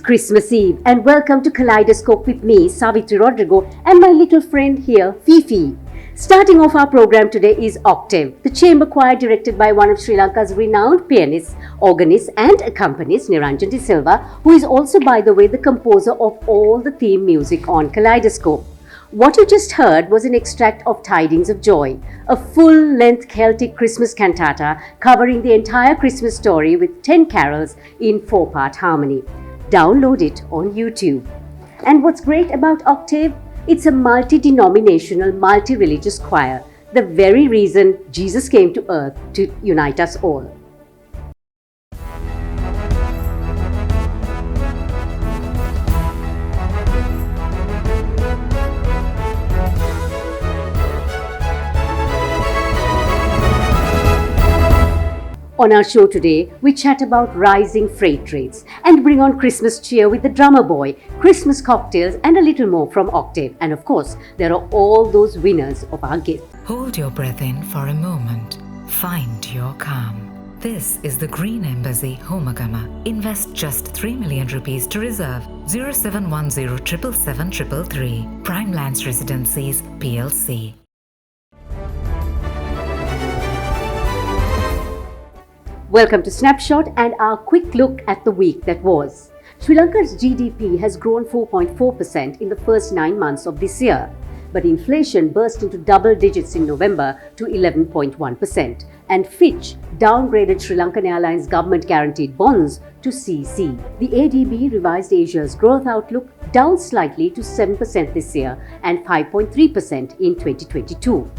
Christmas Eve and welcome to Kaleidoscope with me, Savithri Rodrigo, and my little friend here, Fifi. Starting off our program today is Octave, the chamber choir directed by one of Sri Lanka's renowned pianists, organist and accompanist Niranjan De Silva, who is also, by the way, the composer of all the theme music on Kaleidoscope. What you just heard was an extract of Tidings of Joy, a full-length Celtic Christmas cantata covering the entire Christmas story with 10 carols in 4-part harmony. Download it on YouTube. And what's great about Octave? It's a multi-denominational, multi-religious choir, the very reason Jesus came to earth to unite us all. On our show today, we chat about rising freight rates and bring on Christmas cheer with the drummer boy, Christmas cocktails and a little more from Octave. And of course, there are all those winners of our gift. Hold your breath in for a moment. Find your calm. This is the Green Embassy Homagama. Invest just 3 million rupees to reserve 0710 777 333. Prime Lands Residencies PLC. Welcome to Snapshot and our quick look at the week that was. Sri Lanka's GDP has grown 4.4% in the first 9 months of this year, but inflation burst into double digits in November to 11.1%, and Fitch downgraded Sri Lankan Airlines government guaranteed bonds to CC. The ADB revised Asia's growth outlook down slightly to 7% this year and 5.3% in 2022.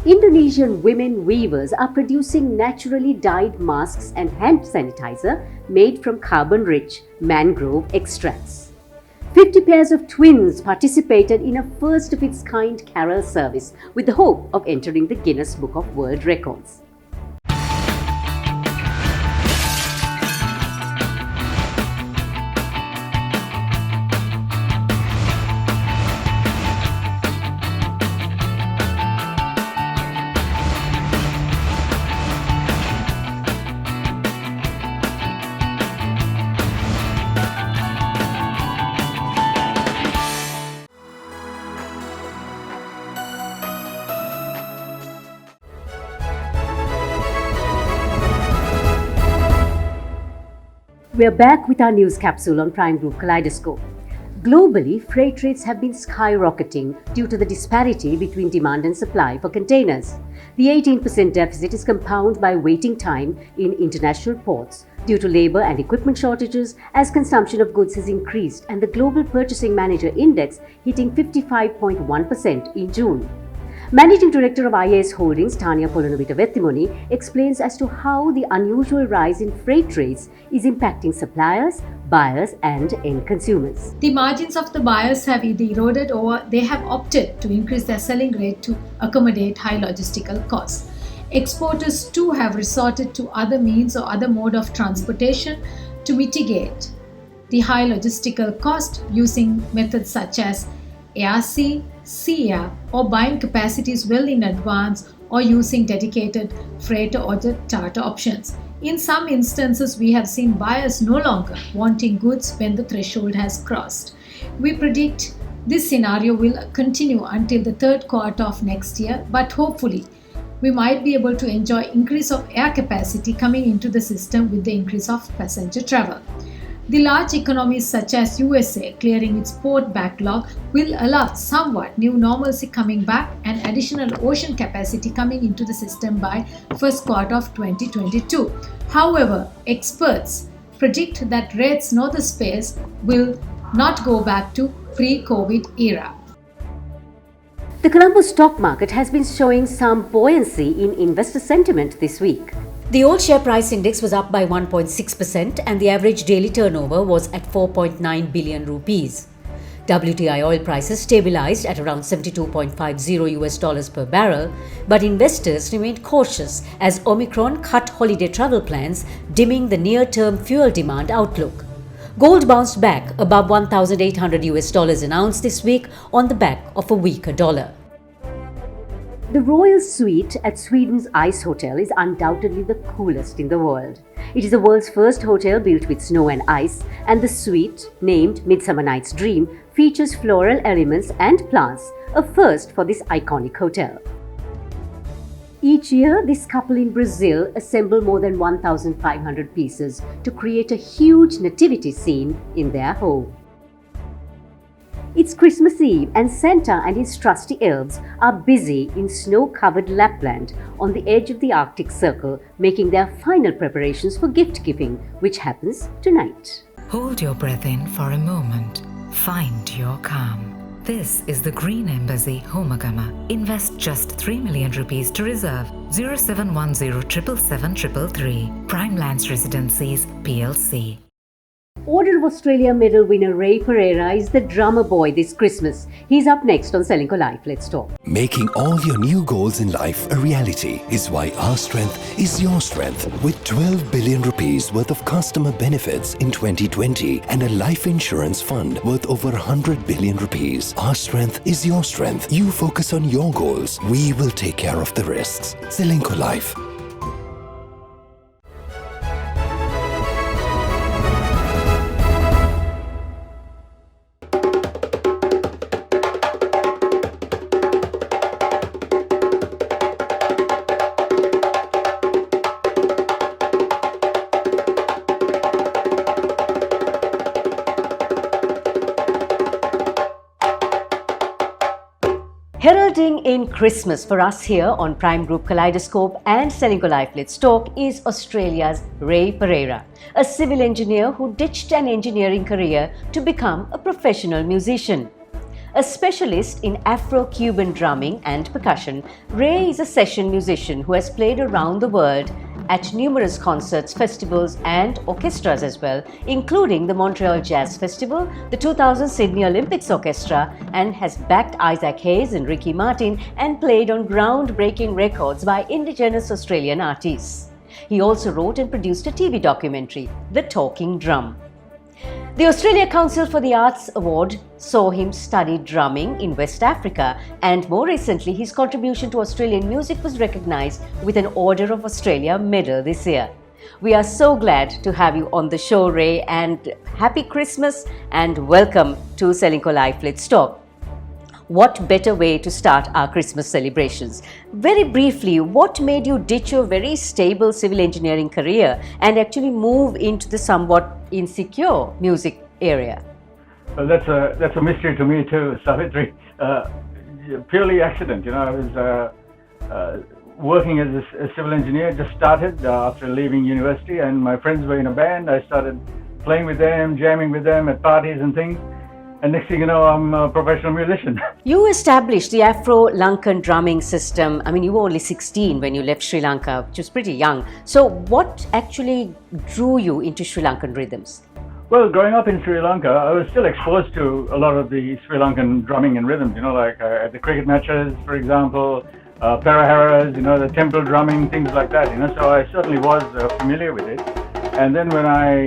Indonesian women weavers are producing naturally dyed masks and hand sanitizer made from carbon-rich mangrove extracts. 50 pairs of twins participated in a first-of-its-kind carol service with the hope of entering the Guinness Book of World Records. We're back with our news capsule on Prime Group Kaleidoscope. Globally, freight rates have been skyrocketing due to the disparity between demand and supply for containers. The 18% deficit is compounded by waiting time in international ports due to labor and equipment shortages as consumption of goods has increased and the Global Purchasing Manager Index hitting 55.1% in June. Managing Director of IAS Holdings, Tanya Polonovita-Vettimoni, explains as to how the unusual rise in freight rates is impacting suppliers, buyers and end consumers. The margins of the buyers have either eroded or they have opted to increase their selling rate to accommodate high logistical costs. Exporters too have resorted to other means or other mode of transportation to mitigate the high logistical cost using methods such as air-sea, sea-air, or buying capacities well in advance or using dedicated freighter or charter options. In some instances, we have seen buyers no longer wanting goods when the threshold has crossed. We predict this scenario will continue until the third quarter of next year, but hopefully, we might be able to enjoy increase of air capacity coming into the system with the increase of passenger travel. The large economies such as USA clearing its port backlog will allow somewhat new normalcy coming back and additional ocean capacity coming into the system by first quarter of 2022. However, experts predict that rates nor the space will not go back to pre-COVID era. The Colombo stock market has been showing some buoyancy in investor sentiment this week. The All Share Price Index was up by 1.6% and the average daily turnover was at 4.9 billion rupees. WTI oil prices stabilized at around $72.50 per barrel, but investors remained cautious as Omicron cut holiday travel plans, dimming the near-term fuel demand outlook. Gold bounced back above $1,800 an ounce this week on the back of a weaker dollar. The Royal Suite at Sweden's Ice Hotel is undoubtedly the coolest in the world. It is the world's first hotel built with snow and ice, and the suite, named Midsummer Night's Dream, features floral elements and plants, a first for this iconic hotel. Each year, this couple in Brazil assemble more than 1,500 pieces to create a huge nativity scene in their home. It's Christmas Eve and Santa and his trusty elves are busy in snow-covered Lapland on the edge of the Arctic Circle, making their final preparations for gift-giving, which happens tonight. Hold your breath in for a moment. Find your calm. This is the Green Embassy, Homagama. Invest just 3 million rupees to reserve 0710 777 333. Prime Lands Residencies, PLC. Order of Australia medal winner Ray Pereira is the drummer boy this Christmas. He's up next on Srilanka Life. Let's talk. Making all your new goals in life a reality is why our strength is your strength. With 12 billion rupees worth of customer benefits in 2020 and a life insurance fund worth over 100 billion rupees, our strength is your strength. You focus on your goals. We will take care of the risks. Srilanka Life. Heralding in Christmas for us here on Prime Group Kaleidoscope and Srilanka Life Let's Talk is Australia's Ray Pereira, a civil engineer who ditched an engineering career to become a professional musician. A specialist in Afro-Cuban drumming and percussion, Ray is a session musician who has played around the world at numerous concerts, festivals and orchestras as well, including the Montreal Jazz Festival, the 2000 Sydney Olympics Orchestra, and has backed Isaac Hayes and Ricky Martin and played on groundbreaking records by Indigenous Australian artists. He also wrote and produced a TV documentary, The Talking Drum. The Australia Council for the Arts Award saw him study drumming in West Africa, and more recently his contribution to Australian music was recognised with an Order of Australia medal this year. We are so glad to have you on the show, Ray, and happy Christmas and welcome to Srilanka Life Let's Talk. What better way to start our Christmas celebrations? Very briefly, what made you ditch your very stable civil engineering career and actually move into the somewhat insecure music area? Well, that's a mystery to me too, Savithri. Purely accident. I was working as a civil engineer, just started after leaving university, and my friends were in a band. I started playing with them, jamming with them at parties and things. And next thing you know, I'm a professional musician. You established the Afro-Lankan drumming system. I mean, you were only 16 when you left Sri Lanka, which was pretty young. So what actually drew you into Sri Lankan rhythms? Well, growing up in Sri Lanka, I was still exposed to a lot of the Sri Lankan drumming and rhythms, like at the cricket matches, for example, paraharas, the temple drumming, things like that, So I certainly was familiar with it. And then when I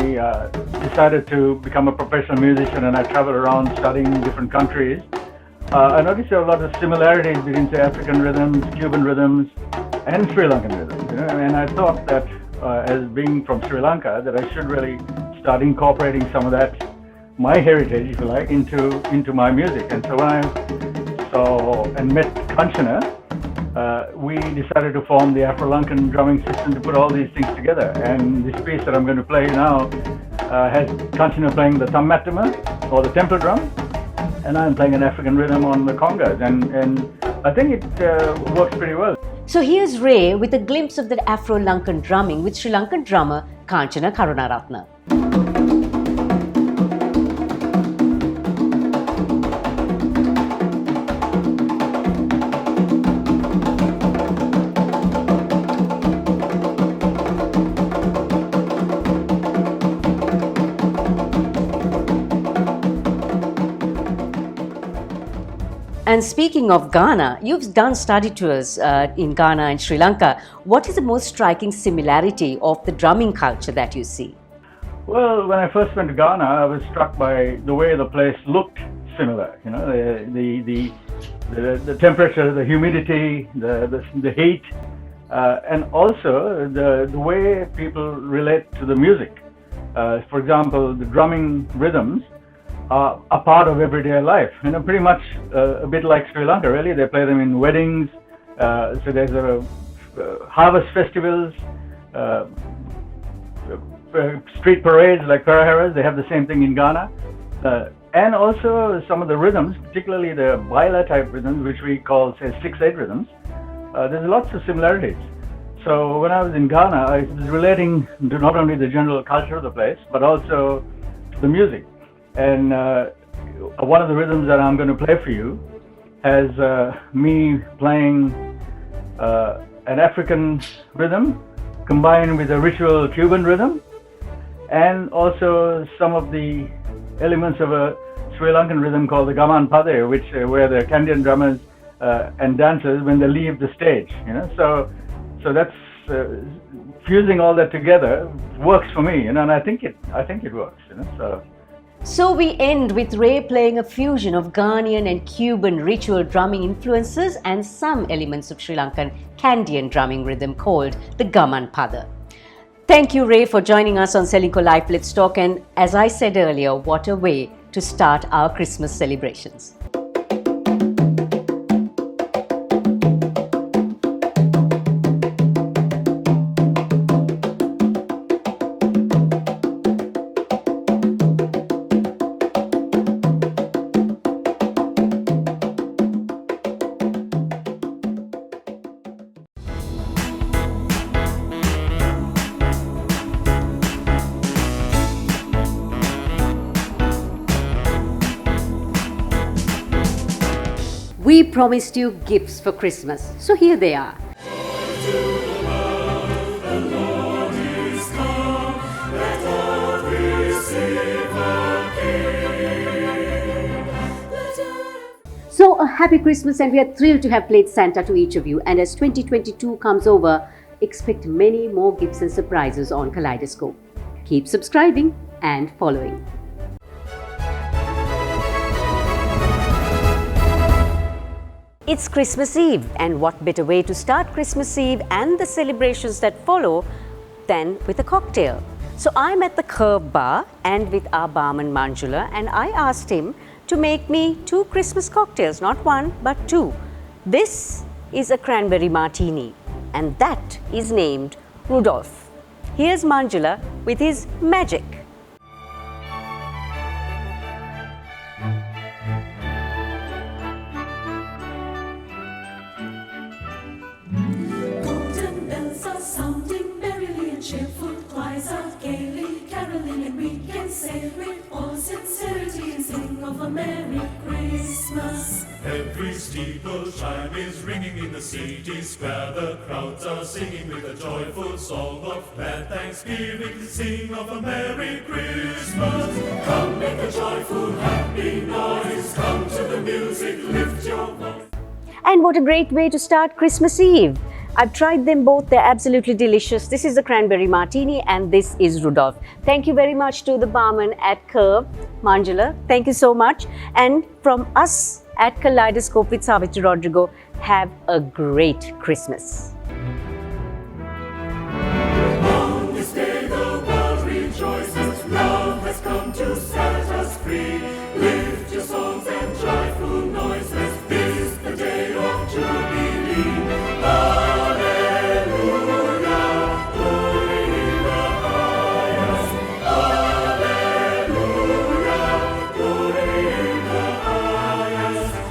decided to become a professional musician and I traveled around studying different countries, I noticed there are a lot of similarities between, say, African rhythms, Cuban rhythms, and Sri Lankan rhythms. And I thought that as being from Sri Lanka, that I should really start incorporating some of that, my heritage, if you like, into my music. And so when I saw and met Kanchana, we decided to form the Afro-Lankan drumming system to put all these things together. And this piece that I'm going to play now has Kanchana playing the tammatama or the temple drum, and I'm playing an African rhythm on the congas. And I think it works pretty well. So here's Ray with a glimpse of the Afro-Lankan drumming with Sri Lankan drummer Kanchana Karunaratne. And speaking of Ghana, you've done study tours in Ghana and Sri Lanka. What is the most striking similarity of the drumming culture that you see? Well, when I first went to Ghana, I was struck by the way the place looked similar. The the temperature, the humidity, the heat, and also the way people relate to the music. For example, the drumming rhythms are a part of everyday life. Pretty much a bit like Sri Lanka, really. They play them in weddings. So there's harvest festivals, street parades like Pereira's. They have the same thing in Ghana. And also some of the rhythms, particularly the baila type rhythms, which we call, say, 6/8 rhythms. There's lots of similarities. So when I was in Ghana, I was relating to not only the general culture of the place, but also the music. And one of the rhythms that I'm going to play for you has me playing an African rhythm combined with a ritual Cuban rhythm, and also some of the elements of a Sri Lankan rhythm called the Gaman Pade, which where the Kandyan drummers and dancers, when they leave the stage, so that's fusing all that together works for me, and I think it works, So we end with Ray playing a fusion of Ghanaian and Cuban ritual drumming influences and some elements of Sri Lankan Kandyan drumming rhythm called the Gaman Pada. Thank you, Ray, for joining us on Selinko Life Let's Talk, and as I said earlier, what a way to start our Christmas celebrations. We promised you gifts for Christmas, so here they are. So a happy Christmas, and we are thrilled to have played Santa to each of you. And as 2022 comes over, expect many more gifts and surprises on Kaleidoscope. Keep subscribing and following. It's Christmas Eve, and what better way to start Christmas Eve and the celebrations that follow than with a cocktail. So I'm at the Curve Bar and with our barman Manjula, and I asked him to make me 2 Christmas cocktails, not 1 but 2. This is a cranberry martini, and that is named Rudolph. Here's Manjula with his magic. Cheerful choirs are gaily caroling, and we can say with all sincerity and sing of a Merry Christmas. Every steeple chime is ringing in the city square. The crowds are singing with a joyful song of glad thanksgiving. Sing of a Merry Christmas. Come make a joyful, happy noise. Come to the music, lift your voice. And what a great way to start Christmas Eve. I've tried them both, they're absolutely delicious. This is the cranberry martini and this is Rudolph. Thank you very much to the barman at Curve, Manjula. Thank you so much. And from us at Kaleidoscope with Savithri Rodrigo, have a great Christmas. On this day the world rejoices. Love has come to set us free. Lift your songs and